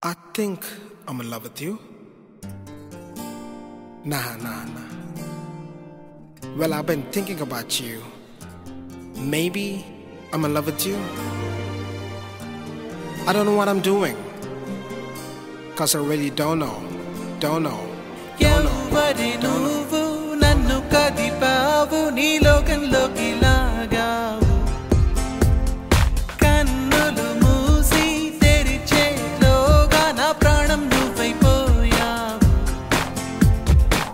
I think I'm in love with you. Nah. Well, I've been thinking about you. Maybe I'm in love with you. I don't know what I'm doing, 'cause I really don't know. ఎవరి నువ్వు నన్ను కదిపావు నీ లోకంలోకి లాగావు కన్నులు మూసి తెరిచేలోగా నా ప్రాణం నువ్వైపోయావు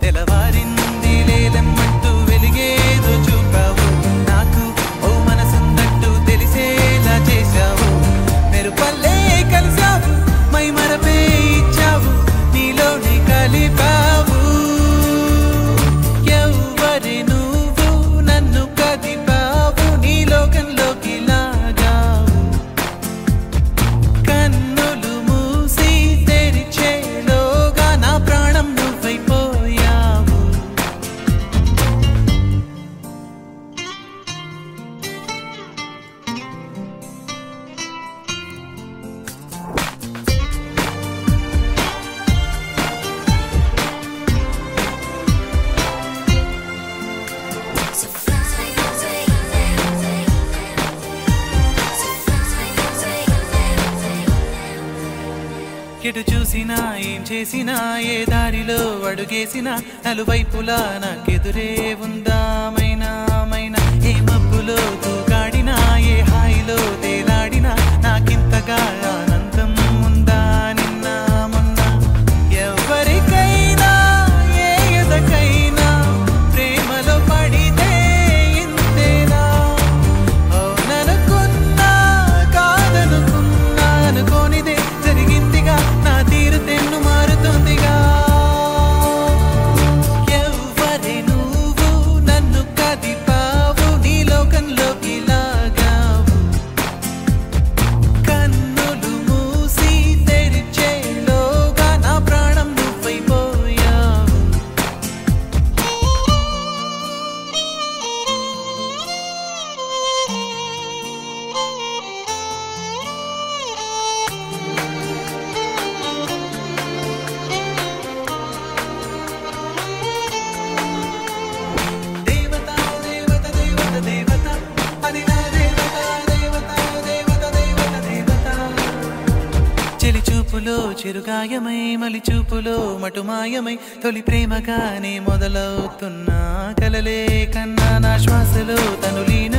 తెలవారింది లేలమ్మంటూ వెలిగేదో చూపావు నాకు ఓ మనసున్నట్టు తెలిసేలా చేశావు మెరుపల్లే కలిసావు మై మరపే ఇచ్చావు నీలోనే కలిపావు ఎవరి నువ్వు నన్ను కదిపావు నీ లోకంలోకి లాగావు కన్నులు మూసి తెరిచేలోగా నా ప్రాణం నువ్వైపోయావు ఎటు చూసినా ఏం చేసినా ఏ దారిలో అడుగేసినా నలువైపులా నాకెదురే ఉందామైనా ఏ మబ్బులో తూగాడినా ఏ హాయిలో తేలాడినా నాకింతగా ఆనందం ఉందా నిన్న మొన్న ఎవరికైనా ఏ ఎదకైనా ప్రేమలో పడితే ఇంతేనా అవుననుకున్నా కాదనుకున్నా అనుకోనిదే జరిగిందిగా నా తీరు తెన్ను మారుతుందిగా ఎవరి నువ్వు నన్ను కదిపావు నీ లోకంలోకి లాగావు కన్నులు మూసి తెరిచేలోగా నా ప్రాణం నువ్వైపోయావు దేవత దేవత దేవత దేవత అది నా దేవత దేవత దేవత దేవత దేవత చెలి చూపులో చిరుగాయమై మలి చూపులో మటుమాయమై తొలి ప్రేమగానే మొదలవుతున్నా కలలే కన్నా నా శ్వాసలో తను లీన